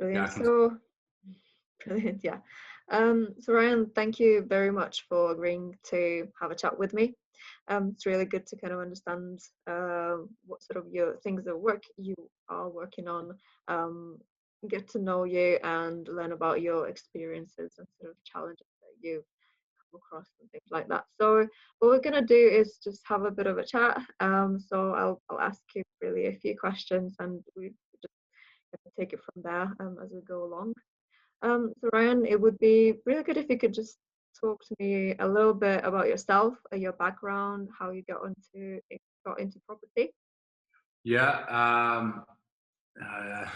Yeah, Brilliant. I can. So brilliant, yeah. So Ryan, thank you very much for agreeing to have a chat with me. It's really good to kind of understand what sort of your things that work you are working on, um, get to know you and learn about your experiences and sort of challenges that you come across and things like that. So what we're gonna do is just have a bit of a chat. So I'll ask you really a few questions and we just take it from there as we go along. So Ryan, it would be really good if you could just talk to me a little bit about yourself, your background, how you got into property. Yeah. Uh,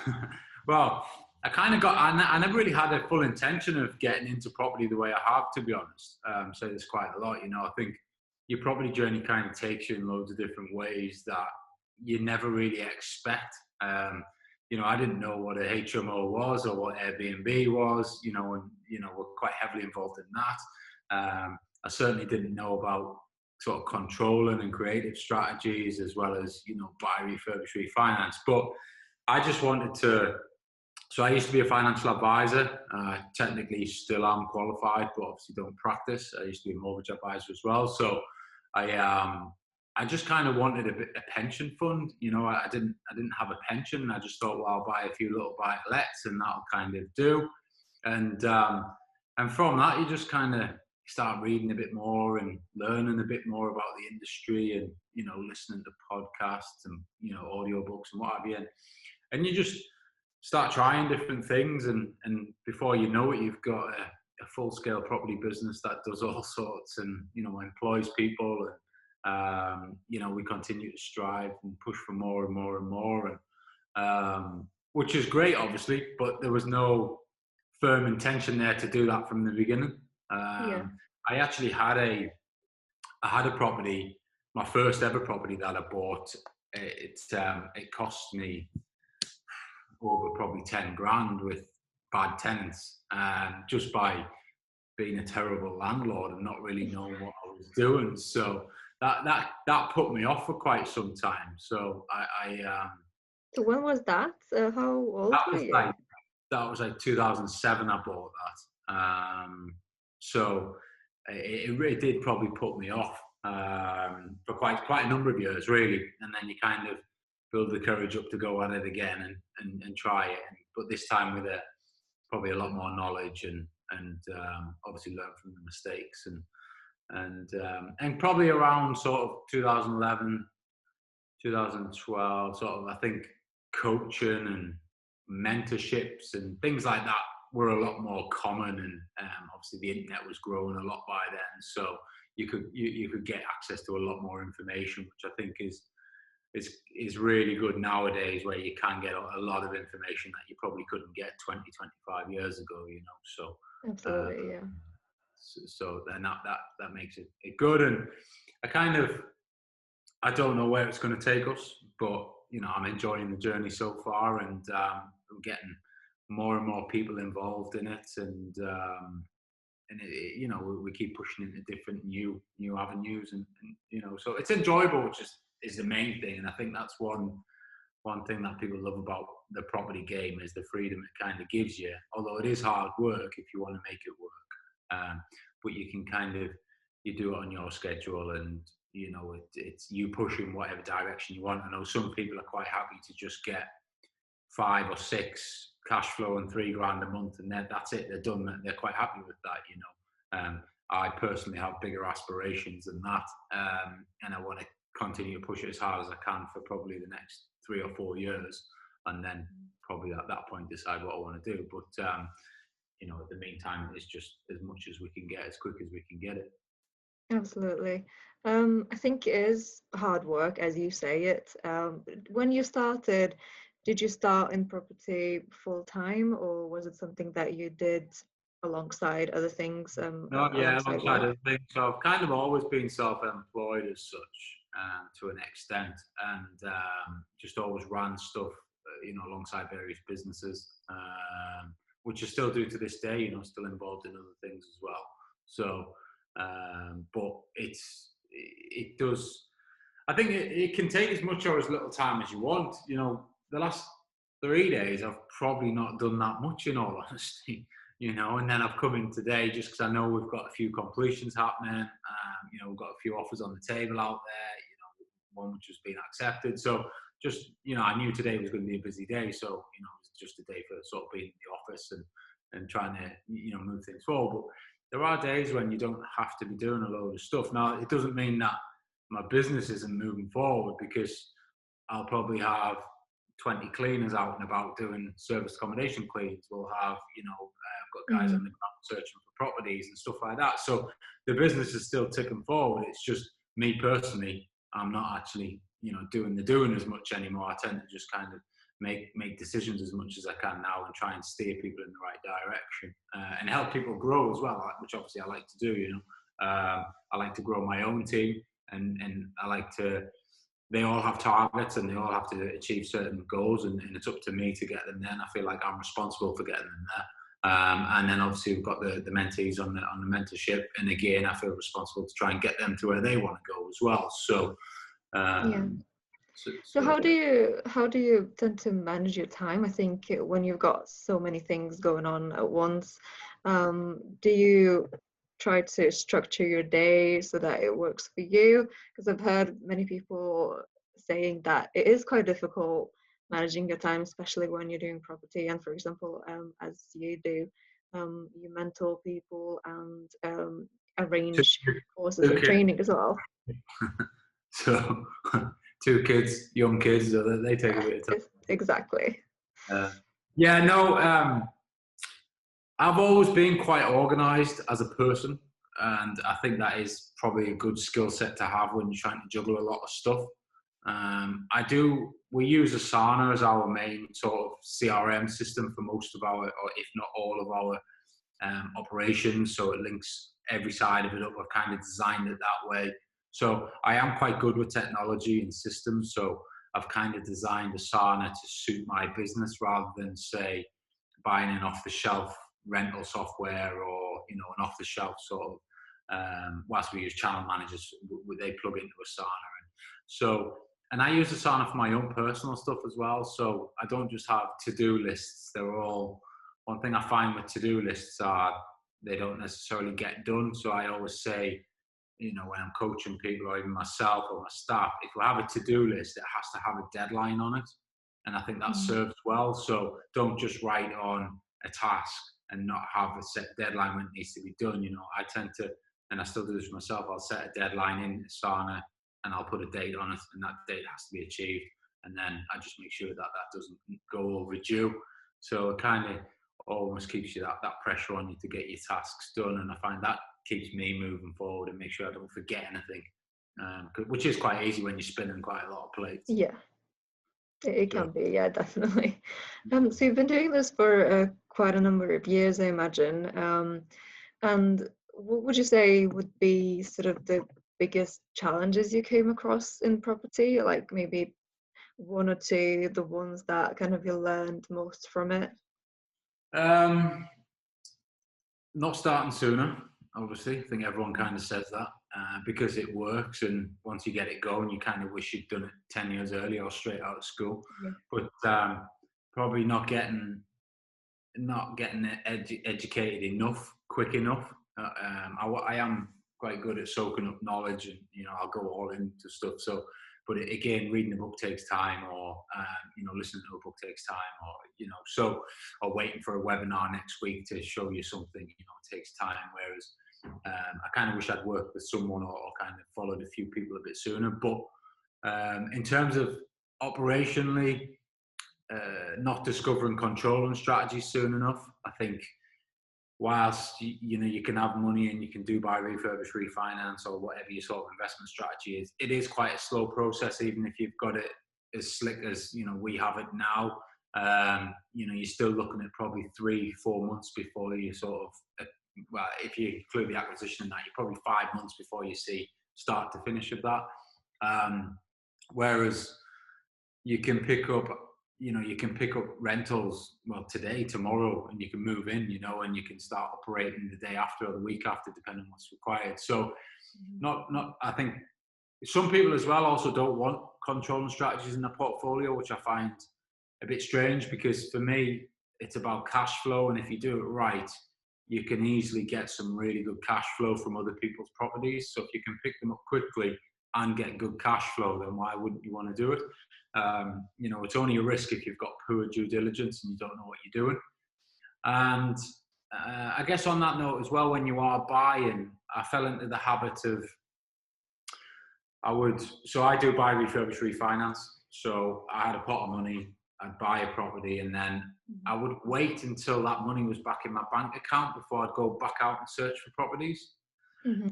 well, I kind of got. I never really had a full intention of getting into property the way I have, to be honest. So there's quite a lot. I think your property journey kind of takes you in loads of different ways that you never really expect. I didn't know what a HMO was or what Airbnb was. And we're quite heavily involved in that. I certainly didn't know about sort of controlling and creative strategies as well as buy, refurbish, refinance. But I just wanted to. So I used to be a financial advisor. Technically, still am qualified, but obviously don't practice. I used to be a mortgage advisor as well. So I just kind of wanted a pension fund. I didn't have a pension. I just thought, well, I'll buy a few little buy-to-lets and that'll kind of do. And from that, you just kind of start reading a bit more and learning a bit more about the industry and listening to podcasts and audiobooks and what have you. And you just start trying different things, and before you know it, you've got a full-scale property business that does all sorts and employs people. And we continue to strive and push for more and more and more, and which is great, obviously, but there was no firm intention there to do that from the beginning. Yeah. I actually had a property, my first ever property that I bought. It cost me over probably 10 grand with bad tenants, just by being a terrible landlord and not really knowing what I was doing. So that put me off for quite some time. So So when was that? How old that were was you? like that was like 2007. I bought that. So it really did probably put me off for quite a number of years, really. And then you kind of build the courage up to go at it again and try it. But this time with probably a lot more knowledge and obviously learn from the mistakes and probably around sort of 2011, 2012, sort of, I think coaching and mentorships and things like that were a lot more common, and obviously the internet was growing a lot by then, so you could get access to a lot more information, which I think is really good nowadays, where you can get a lot of information that you probably couldn't get 20, 25 years ago, so Absolutely, yeah. then that makes it good. And I don't know where it's going to take us, but I'm enjoying the journey so far, and I'm getting more and more people involved in it, and we keep pushing into different new avenues, and so it's enjoyable, which is the main thing. And I think that's one thing that people love about the property game is the freedom it kind of gives you. Although it is hard work if you want to make it work, but you can you do it on your schedule, and it's you pushing whatever direction you want. I know some people are quite happy to just get 5 or 6 cash flow and 3 grand a month, and that's it. They're done. They're quite happy with that. I personally have bigger aspirations than that, and I want to continue to push it as hard as I can for probably the next 3 or 4 years, and then probably at that point decide what I want to do. But at the meantime, it's just as much as we can get, as quick as we can get it. Absolutely. I think it is hard work, as you say it. When you started, did you start in property full time, or was it something that you did alongside other things, No, yeah, alongside alongside work? other things. So I've kind of always been self-employed as such, to an extent, and just always ran stuff, alongside various businesses, which I still do to this day. Still involved in other things as well. So, but it does. I think it can take as much or as little time as you want. The 3 days, I've probably not done that much, in all honesty, and then I've come in today just because I know we've got a few completions happening. We've got a few offers on the table out there, one which has been accepted. So just, I knew today was going to be a busy day. So, it's just a day for sort of being in the office and trying to, move things forward. But there are days when you don't have to be doing a load of stuff. Now, it doesn't mean that my business isn't moving forward, because I'll probably have 20 cleaners out and about doing service accommodation cleans. We'll have, I've got guys on the ground searching for properties and stuff like that. So the business is still ticking forward. It's just me personally, I'm not actually, doing as much anymore. I tend to just kind of make decisions as much as I can now and try and steer people in the right direction, and help people grow as well, which obviously I like to do. I like to grow my own team, and I like to. They all have targets and they all have to achieve certain goals, and it's up to me to get them there. And I feel like I'm responsible for getting them there. And then obviously we've got the mentees on the mentorship, and again I feel responsible to try and get them to where they want to go as well. So Yeah. So how do you tend to manage your time? I think when you've got so many things going on at once, do you try to structure your day so that it works for you? Because I've heard many people saying that it is quite difficult managing your time, especially when you're doing property. And for example, as you do, you mentor people and arrange courses two and kids. training as well. So two kids, young kids, so they take a bit of time. Exactly. Yeah, no, I've always been quite organised as a person, and I think that is probably a good skill set to have when you're trying to juggle a lot of stuff. We use Asana as our main sort of CRM system for most of our, or if not all of our operations, so it links every side of it up. I've kind of designed it that way. So I am quite good with technology and systems, so I've kind of designed Asana to suit my business rather than, say, buying an off-the-shelf rental software or, an off-the-shelf sort of, whilst we use channel managers, they plug into Asana. And I use Asana for my own personal stuff as well. So I don't just have to-do lists. One thing I find with to-do lists are they don't necessarily get done. So I always say, when I'm coaching people or even myself or my staff, if we have a to-do list, it has to have a deadline on it. And I think that serves well. So don't just write on a task and not have a set deadline when it needs to be done. I tend to, and I still do this myself, I'll set a deadline in Asana and I'll put a date on it, and that date has to be achieved. And then I just make sure that doesn't go overdue. So it kind of almost keeps you that pressure on you to get your tasks done. And I find that keeps me moving forward and make sure I don't forget anything, which is quite easy when you're spinning quite a lot of plates. Yeah, it can be, yeah, definitely. So you've been doing this for quite a number of years, I imagine. And what would you say would be sort of the biggest challenges you came across in property? Like maybe one or two, the ones that kind of you learned most from it? Not starting sooner, obviously. I think everyone kind of says that because it works, and once you get it going, you kind of wish you'd done it 10 years earlier or straight out of school. Yeah. But probably not getting educated enough, quick enough. I am quite good at soaking up knowledge, and I'll go all into stuff. So, but again, reading a book takes time, or listening to a book takes time, or waiting for a webinar next week to show you something, it takes time. Whereas I kind of wish I'd worked with someone or kind of followed a few people a bit sooner. But in terms of operationally, not discovering control and strategy soon enough. I think whilst you can have money and you can do buy, refurbish, refinance, or whatever your sort of investment strategy is, it is quite a slow process. Even if you've got it as slick as we have it now, you're still looking at probably 3-4 months before you sort of, well, if you include the acquisition and that, you're probably 5 months before you see start to finish of that. Whereas you can pick up rentals, well, today, tomorrow, and you can move in, and you can start operating the day after or the week after, depending on what's required. So I think some people as well also don't want control and strategies in their portfolio, which I find a bit strange, because for me, it's about cash flow. And if you do it right, you can easily get some really good cash flow from other people's properties. So if you can pick them up quickly and get good cash flow, then why wouldn't you want to do it? You know, it's only a risk if you've got poor due diligence and you don't know what you're doing. And I guess on that note as well, when you are buying, I fell into the habit of, I do buy, refurbish, refinance. So I had a pot of money, I'd buy a property, and then I would wait until that money was back in my bank account before I'd go back out and search for properties.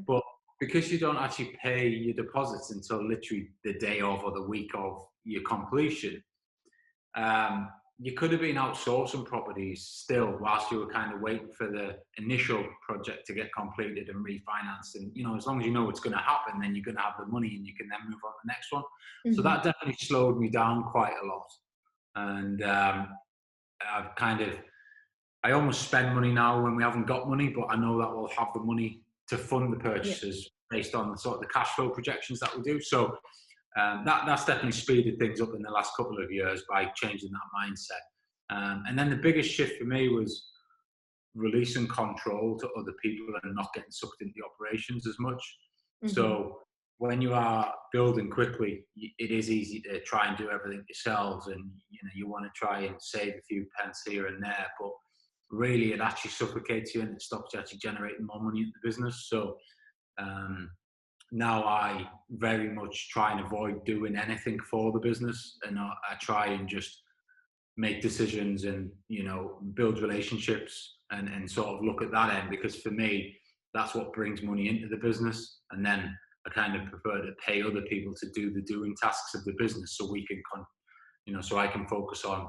But because you don't actually pay your deposits until literally the day of or the week of your completion, you could have been outsourcing properties still whilst you were kind of waiting for the initial project to get completed and refinanced. And, you know, as long as you know what's going to happen, then you're going to have the money and you can then move on to the next one. So that definitely slowed me down quite a lot. And I almost spend money now when we haven't got money, but I know that we'll have the money to fund the purchases based on sort of the cash flow projections that we do. So that's definitely speeded things up in the last couple of years by changing that mindset. And then the biggest shift for me was releasing control to other people and not getting sucked into the operations as much. So when you are building quickly, it is easy to try and do everything yourselves, and you know, you want to try and save a few pence here and there, but really it actually suffocates you and it stops you actually generating more money in the business. So now I very much try and avoid doing anything for the business, and I try and just make decisions and, you know, build relationships and sort of look at that end, because for me, that's what brings money into the business. And then I kind of prefer to pay other people to do the doing tasks of the business, so we can, you know, so I can focus on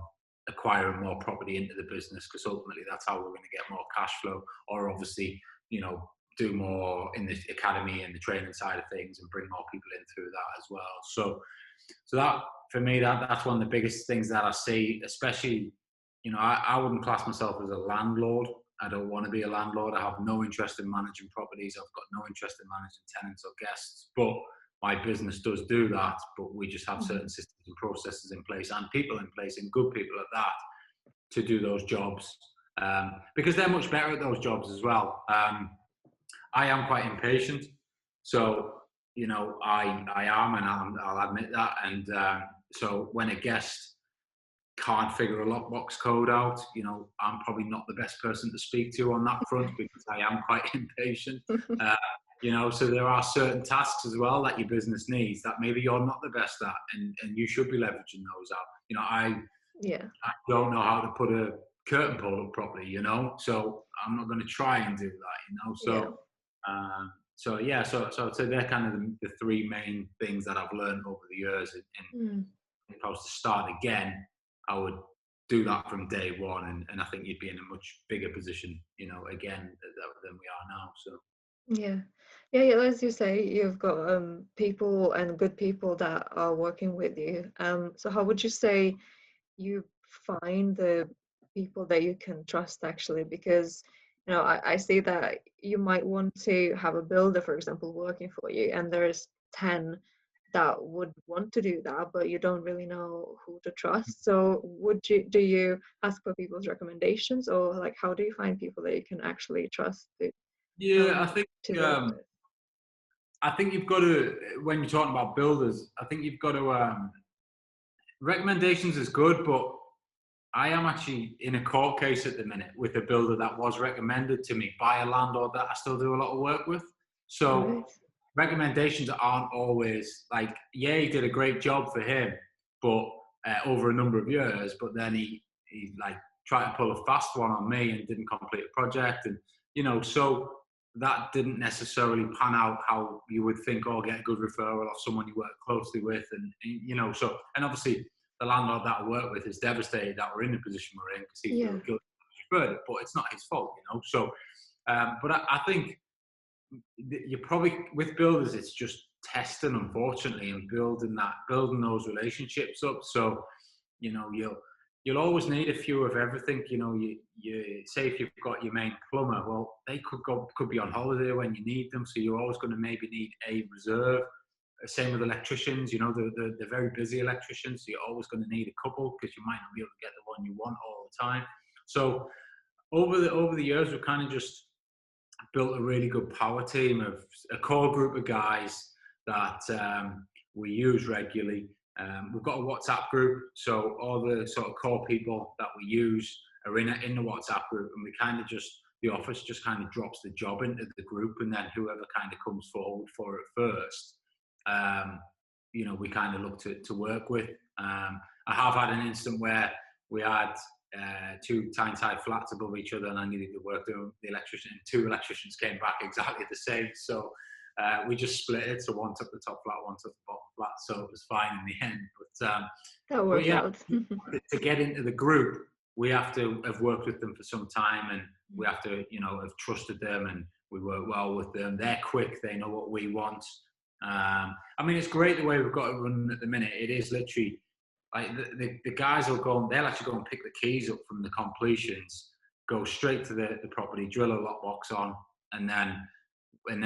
acquiring more property into the business, because ultimately that's how we're going to get more cash flow, or obviously, you know, do more in the academy and the training side of things and bring more people in through that as well. So that, for me, that's one of the biggest things that I see, especially, you know, I wouldn't class myself as a landlord. I don't want to be a landlord. I have no interest in managing properties. I've got no interest in managing tenants or guests, but my business does do that. But we just have certain systems and processes in place and people in place, and good people at that, to do those jobs, because they're much better at those jobs as well. I am quite impatient, so, you know, I am, and I'll admit that. And so when a guest can't figure a lockbox code out, you know, I'm probably not the best person to speak to on that front, because I am quite impatient. You know, so there are certain tasks as well that your business needs that maybe you're not the best at, and you should be leveraging those out. You know, I don't know how to put a curtain pole up properly, you know, so I'm not going to try and do that, you know. So so they're kind of the three main things that I've learned over the years. And if I was to start again, I would do that from day one, and I think you'd be in a much bigger position, you know, again, than we are now. So yeah, as you say, you've got people and good people that are working with you. So how would you say you find the people that you can trust, actually? Because, you know, I see that you might want to have a builder, for example, working for you, and there's 10 that would want to do that, but you don't really know who to trust. So do you ask for people's recommendations, or like, how do you find people that you can actually trust to I think to work with? I think you've got to, when you're talking about builders, I think you've got to, recommendations is good, but I am actually in a court case at the minute with a builder that was recommended to me by a landlord that I still do a lot of work with. So recommendations aren't always like, yeah, he did a great job for him, but over a number of years, but then he like tried to pull a fast one on me and didn't complete a project. And, you know, so that didn't necessarily pan out how you would think, or get a good referral of someone you work closely with. And you know, so, and obviously the landlord that I work with is devastated that we're in the position we're in, because he feels guilty referred it, but it's not his fault, you know. So, but I think you're probably, with builders, it's just testing, unfortunately, and building those relationships up. So, you know, you'll always need a few of everything. You know, you say if you've got your main plumber, well, they could be on holiday when you need them, so you're always going to maybe need a reserve. Same with electricians, you know, they're very busy electricians, so you're always going to need a couple because you might not be able to get the one you want all the time. So over the years, we've kind of just built a really good power team of a core group of guys that we use regularly. We've got a WhatsApp group, so all the sort of core people that we use are in the WhatsApp group, and we kind of just, the office just kind of drops the job into the group, and then whoever kind of comes forward for it first, you know, we kind of look to work with. I have had an instant where we had two tiny flats above each other, and I needed to work doing the electrician, and two electricians came back exactly the same. So we just split it. So one took the top flat, one took the bottom flat. So it was fine in the end. That worked yeah, out. to get into the group, we have to have worked with them for some time, and we have to, you know, have trusted them, and we work well with them. They're quick. They know what we want. I mean, it's great the way we've got it running at the minute. It is literally like the guys will go, they'll actually go and pick the keys up from the completions, go straight to the property, drill a lockbox on, and then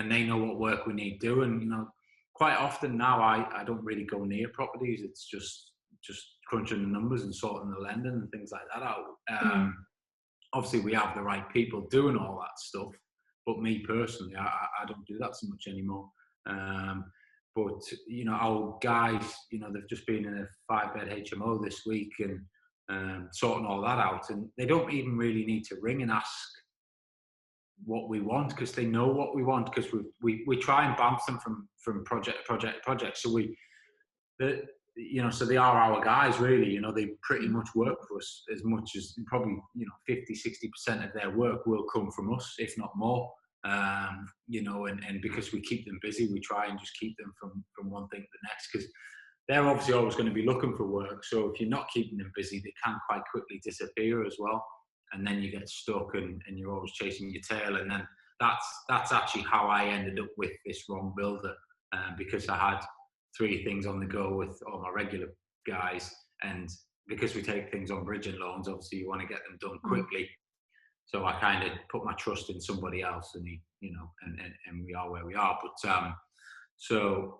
they know what work we need doing. You know, quite often now I don't really go near properties. It's just crunching the numbers and sorting the lending and things like that out. Obviously, we have the right people doing all that stuff, but me personally, I don't do that so much anymore. But, you know, our guys, you know, they've just been in a 5-bed HMO this week and sorting all that out. And they don't even really need to ring and ask what we want, because they know what we want, because we try and bounce them from project to project. So you know, so they are our guys, really. You know, they pretty much work for us as much as probably, you know, 50-60% of their work will come from us, if not more. You know, and because we keep them busy, we try and just keep them from one thing to the next, because they're obviously always going to be looking for work. So if you're not keeping them busy, they can quite quickly disappear as well. And then you get stuck and you're always chasing your tail. And then that's actually how I ended up with this wrong builder, because I had 3 things on the go with all my regular guys. And because we take things on bridging loans, obviously you want to get them done quickly. So I kind of put my trust in somebody else, and you know, and we are where we are. But so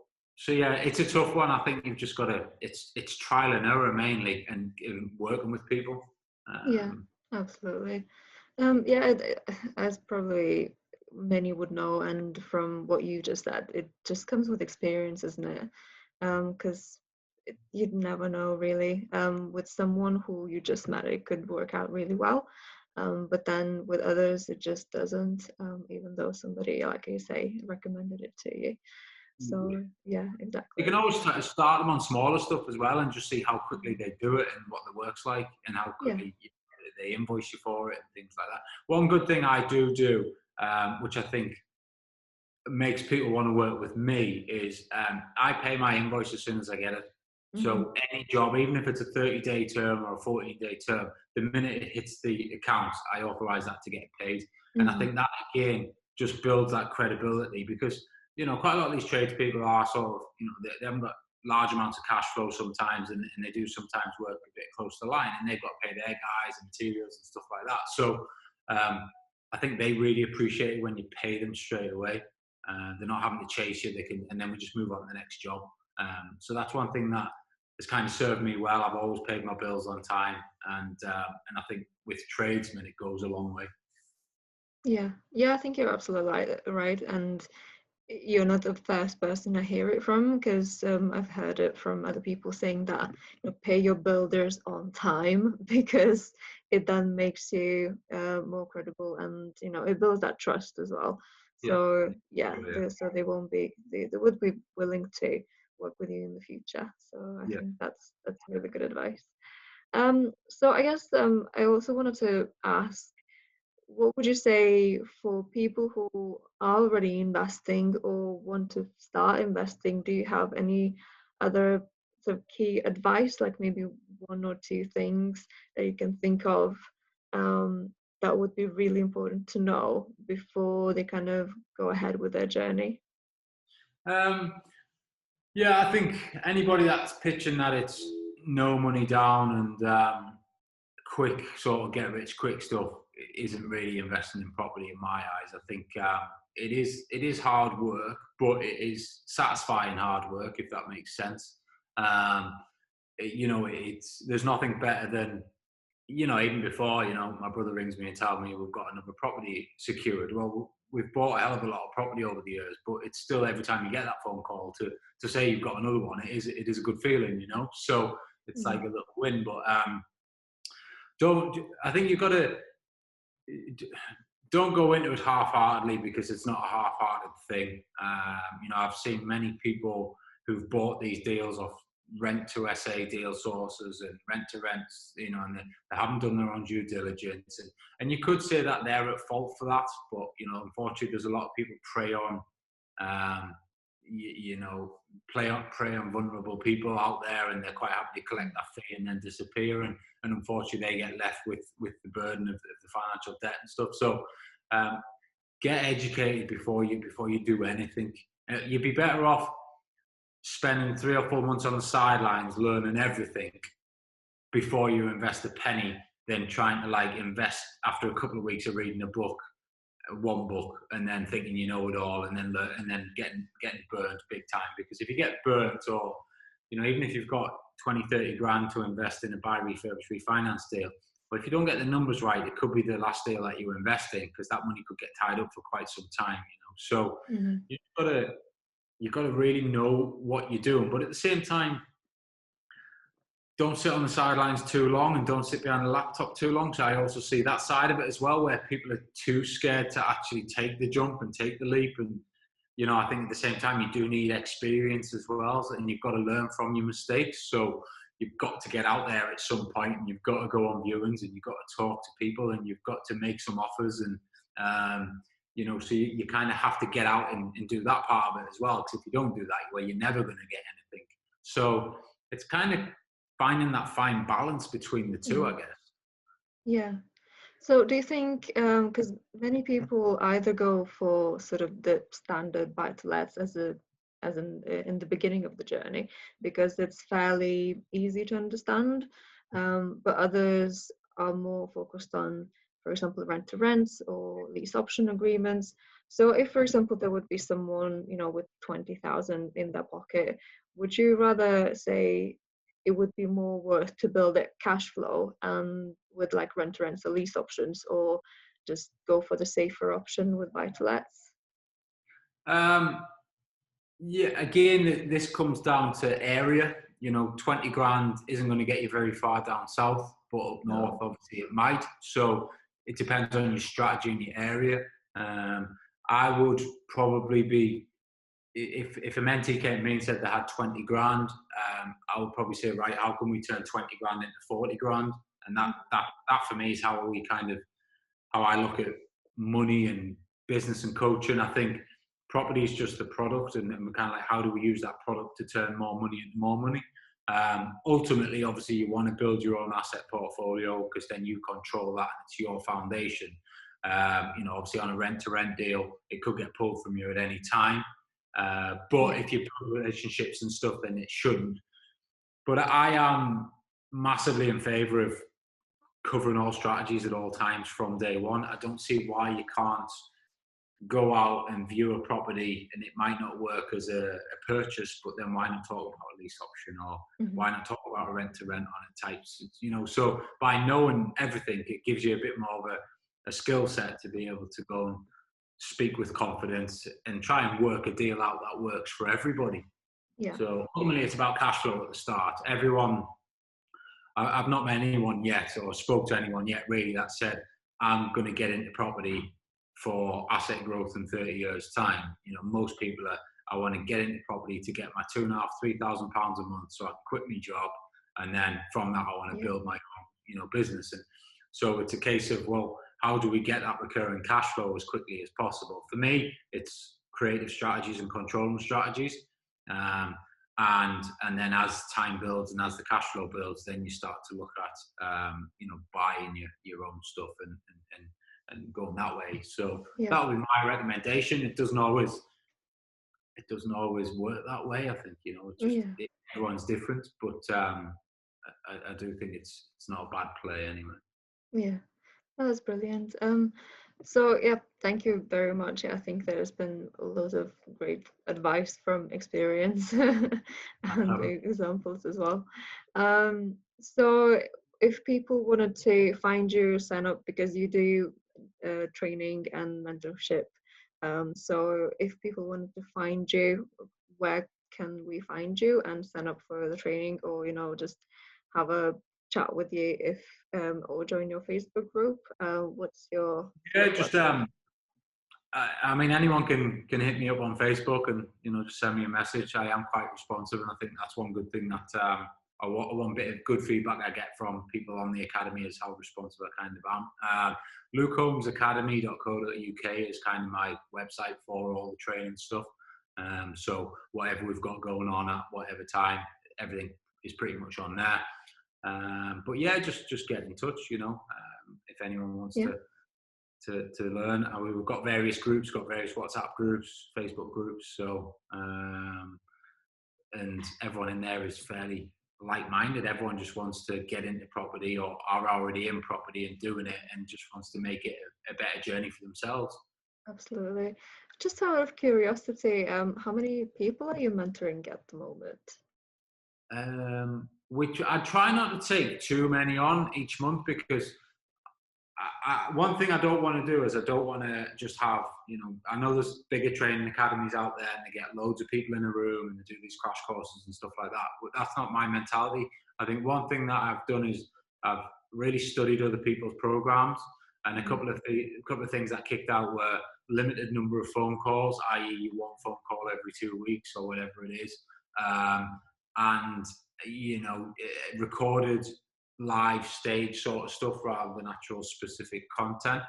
yeah, it's a tough one. I think you've just got to, it's trial and error mainly, and working with people. Yeah, absolutely. Yeah, as probably many would know, and from what you just said, it just comes with experience, isn't it? Because you'd never know really. With someone who you just met, it could work out really well. But then with others, it just doesn't, even though somebody, like you say, recommended it to you. So yeah, exactly. You can always start them on smaller stuff as well, and just see how quickly they do it and what the work's like, and how quickly they invoice you for it and things like that. One good thing I do, which I think makes people want to work with me, is I pay my invoice as soon as I get it. So any job, even if it's a 30-day term or a 14-day term, the minute it hits the account, I authorize that to get paid. And I think that, again, just builds that credibility, because, you know, quite a lot of these tradespeople are sort of, you know, they haven't got large amounts of cash flow sometimes, and they do sometimes work a bit close to the line, and they've got to pay their guys and materials and stuff like that. So I think they really appreciate it when you pay them straight away. They're not having to chase you. And then we just move on to the next job. So that's one thing that has kind of served me well. I've always paid my bills on time, and I think with tradesmen it goes a long way. Yeah, I think you're absolutely right, and you're not the first person I hear it from, because I've heard it from other people saying that, you know, pay your builders on time, because it then makes you more credible, and, you know, it builds that trust as well. So so they would be willing to work with you in the future. So I think that's really good advice. So I guess I also wanted to ask, what would you say for people who are already investing or want to start investing? Do you have any other sort of key advice, like maybe 1 or 2 things that you can think of that would be really important to know before they kind of go ahead with their journey? Yeah, I think anybody that's pitching that it's no money down and quick sort of get rich quick stuff, isn't really investing in property in my eyes. I think it is hard work, but it is satisfying hard work, if that makes sense. There's nothing better than, even before, my brother rings me and tells me we've got another property secured. Well, we've bought a hell of a lot of property over the years, but it's still, every time you get that phone call to say you've got another one, it is a good feeling, So it's like a little win. But I think you've got to, don't go into it half-heartedly, because it's not a half-hearted thing. I've seen many people who've bought these deals off rent to SA deal sources and rent to rents, and they haven't done their own due diligence. And you could say that they're at fault for that, but, unfortunately, there's a lot of people prey on vulnerable people out there, and they're quite happy to collect that fee and then disappear. And unfortunately, they get left with the burden of the financial debt and stuff. So get educated before you do anything. You'd be better off spending 3 or 4 months on the sidelines learning everything before you invest a penny than trying to invest after a couple of weeks of reading one book and then thinking you know it all, and then getting burnt big time. Because if you get burnt, or even if you've got 20-30 grand to invest in a buy, refurbish, refinance deal, but if you don't get the numbers right, it could be the last deal that you invest in, because that money could get tied up for quite some time. So you've got to really know what you're doing, but at the same time, don't sit on the sidelines too long, and don't sit behind the laptop too long. So I also see that side of it as well, where people are too scared to actually take the jump and take the leap. And, I think at the same time, you do need experience as well, and you've got to learn from your mistakes. So you've got to get out there at some point, and you've got to go on viewings, and you've got to talk to people, and you've got to make some offers. And, so you kind of have to get out and do that part of it as well. Because if you don't do that, well, you're never going to get anything. So it's kind of finding that fine balance between the two, I guess. Yeah. So do you think, because many people either go for sort of the standard buy-to-lets in the beginning of the journey, because it's fairly easy to understand, but others are more focused on, for example, rent-to-rents or lease option agreements. So if, for example, there would be someone, with 20,000 in their pocket, would you rather say it would be more worth to build it cash flow and with rent-to-rents or lease options, or just go for the safer option with buy-to-lets? Yeah, again, this comes down to area. 20 grand isn't going to get you very far down south, but up north, obviously, it might. So it depends on your strategy in your area. I would probably be, if a mentee came to me and said they had 20 grand, I would probably say, right, how can we turn 20 grand into 40 grand? And that for me is how I look at money and business and coaching. I think property is just a product, and we're kind of how do we use that product to turn more money into more money? Ultimately, obviously, you want to build your own asset portfolio, because then you control that, and it's your foundation. Obviously, on a rent-to-rent deal, it could get pulled from you at any time. But if you build relationships and stuff, then it shouldn't. But I am massively in favor of covering all strategies at all times from day one. I don't see why you can't go out and view a property and it might not work as a purchase, but then why not talk about a lease option, or why not talk about a rent-to-rent on a types, So by knowing everything, it gives you a bit more of a skill set to be able to go and speak with confidence and try and work a deal out that works for everybody. Yeah. So ultimately, it's about cash flow at the start. I've not met anyone yet, or spoke to anyone yet really, that said, I'm going to get into property for asset growth in 30 years time. Most people I want to get into property to get my £2,500-3,000 a month, so I can quit my job, and then from that I want to build my own, business. And so it's a case of, well, how do we get that recurring cash flow as quickly as possible? For me, it's creative strategies and controlling strategies. And then as time builds and as the cash flow builds, then you start to look at, buying your own stuff and going that way. So that would be my recommendation. It doesn't always work that way. I think, it's just, everyone's different, but I do think it's not a bad play anyway. Yeah. That was brilliant. So yeah, thank you very much. I think there's been loads of great advice from experience and examples as well. So if people wanted to find you, sign up because you do training and mentorship. So if people wanted to find you, where can we find you and sign up for the training, or just have a chat with you if or join your Facebook group? What's your Yeah, just website? I mean, anyone can hit me up on Facebook and just send me a message. I am quite responsive, and I think that's one good thing that one bit of good feedback I get from people on the academy is how responsive I kind of am. LukeHolmesAcademy.co.uk is kind of my website for all the training stuff. So whatever we've got going on at whatever time, everything is pretty much on there. But yeah, just get in touch. If anyone wants Yeah, to learn. And we've got various groups, got various WhatsApp groups, Facebook groups. So, and everyone in there is fairly like-minded. Everyone just wants to get into property or are already in property and doing it and just wants to make it a better journey for themselves. absolutely. Just out of curiosity, how many people are you mentoring at the moment? Which I try not to take too many on each month because one thing I don't want to do is I don't want to just have, I know there's bigger training academies out there and they get loads of people in a room and they do these crash courses and stuff like that. But that's not my mentality. I think one thing that I've done is I've really studied other people's programs, and a couple of things that kicked out were limited number of phone calls, i.e., one phone call every 2 weeks or whatever it is, and recorded live stage sort of stuff rather than actual specific content.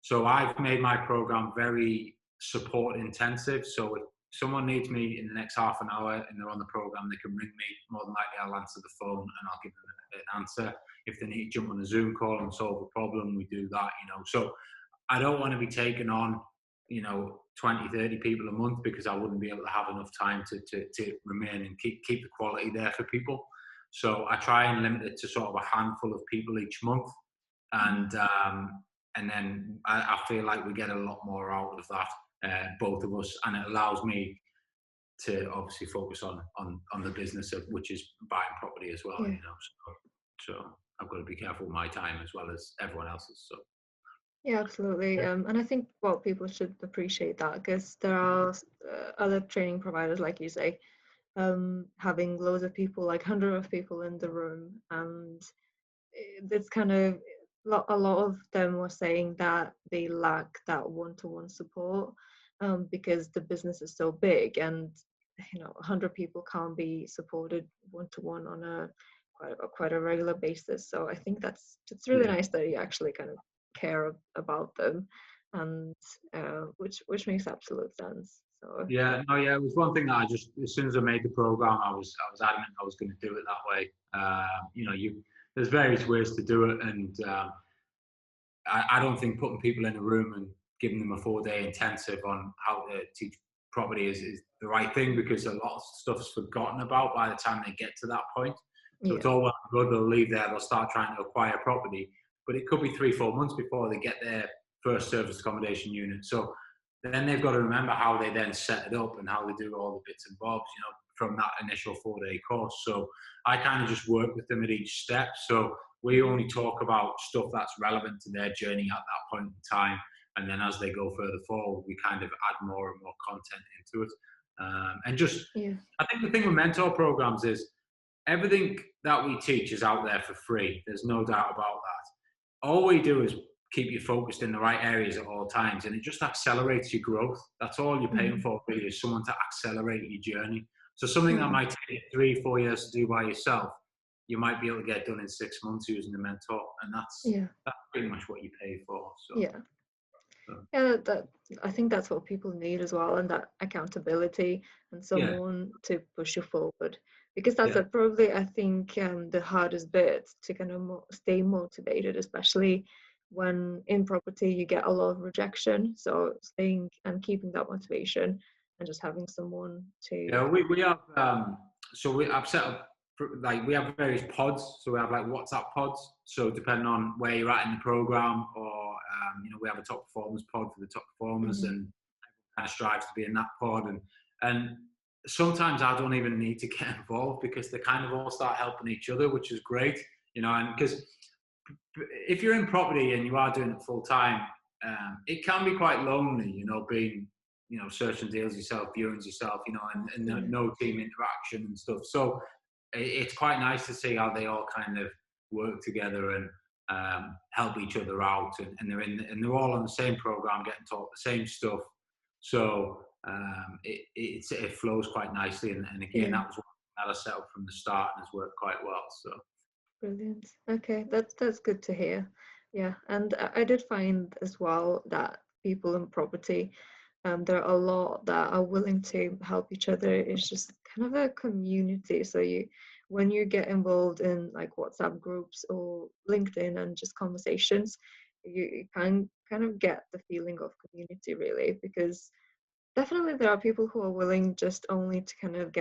So I've made my program very support intensive. So if someone needs me in the next half an hour and they're on the program, they can ring me. More than likely, I'll answer the phone and I'll give them an answer. If they need to jump on a Zoom call and solve a problem, we do that. So I don't want to be taking on 20, 30 people a month because I wouldn't be able to have enough time to remain and keep the quality there for people. So I try and limit it to sort of a handful of people each month, and then I feel like we get a lot more out of that, both of us, and it allows me to obviously focus on the business of which is buying property as well. Yeah. So I've got to be careful with my time as well as everyone else's. So Yeah, absolutely. And I think people should appreciate that because there are other training providers, like you say, having loads of people, like hundreds of people in the room, and it's kind of a lot of them were saying that they lack that one-to-one support because the business is so big, and 100 people can't be supported one-to-one on a quite a regular basis. So I think it's really yeah. nice that you actually kind of care about them, and which makes absolute sense. So Yeah, no, yeah, it was one thing that I just, as soon as I made the program, I was adamant I was going to do it that way. There's various ways to do it, and I don't think putting people in a room and giving them a 4-day intensive on how to teach property is the right thing because a lot of stuff's forgotten about by the time they get to that point. So yeah, it's all well and good, they'll leave there, they'll start trying to acquire property, but it could be 3-4 months before they get their first service accommodation unit. So then they've got to remember how they then set it up and how they do all the bits and bobs, from that initial 4-day course. So I kind of just work with them at each step. So we only talk about stuff that's relevant to their journey at that point in time. And then as they go further forward, we kind of add more and more content into it. And just, yeah, I think the thing with mentor programs is everything that we teach is out there for free. There's no doubt about that. All we do is keep you focused in the right areas at all times, and it just accelerates your growth. That's all you're paying for, really, is someone to accelerate your journey. So something that yeah, might take you 3-4 years to do by yourself, you might be able to get done in 6 months using a mentor, and that's yeah, pretty much what you pay for. So, yeah. Yeah, that I think that's what people need as well, and that accountability and yeah, someone to push you forward. Because that's yeah, probably, I think, the hardest bit to kind of stay motivated, especially when in property you get a lot of rejection. So staying and keeping that motivation and just having someone to, yeah. We have I've set up like we have various pods, so we have like WhatsApp pods. So depending on where you're at in the program, or we have a top performers pod for the top performers, and kind of strives to be in that pod. And sometimes I don't even need to get involved because they kind of all start helping each other, which is great, and because if you're in property and you are doing it full time, it can be quite lonely, being, searching deals yourself, viewings yourself, and no team interaction and stuff. So it's quite nice to see how they all kind of work together and help each other out, and they're all on the same program, getting taught the same stuff. So it flows quite nicely, and again, that was what I set up from the start and has worked quite well. So brilliant. Okay, that's good to hear. Yeah, and I did find as well that people in property, there are a lot that are willing to help each other. It's just kind of a community. So when you get involved in like WhatsApp groups or LinkedIn and just conversations, you can kind of get the feeling of community really, because definitely there are people who are willing just only to kind of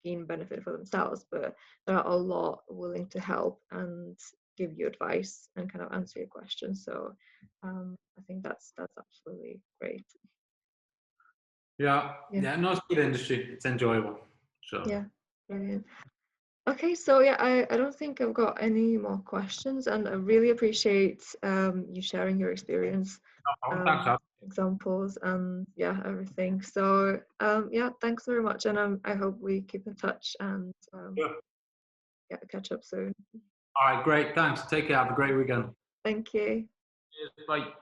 gain benefit for themselves, but there are a lot willing to help and give you advice and kind of answer your questions. So I think that's absolutely great. yeah, no, it's a good industry. It's enjoyable. So Yeah, brilliant. Okay, so yeah, I don't think I've got any more questions, and I really appreciate you sharing your experience, thanks, Al. examples, and yeah, everything. So yeah, thanks very much, and I hope we keep in touch and Yeah. yeah, catch up soon. All right, great. Thanks. Take care. Have a great weekend. Thank you. Cheers. Bye.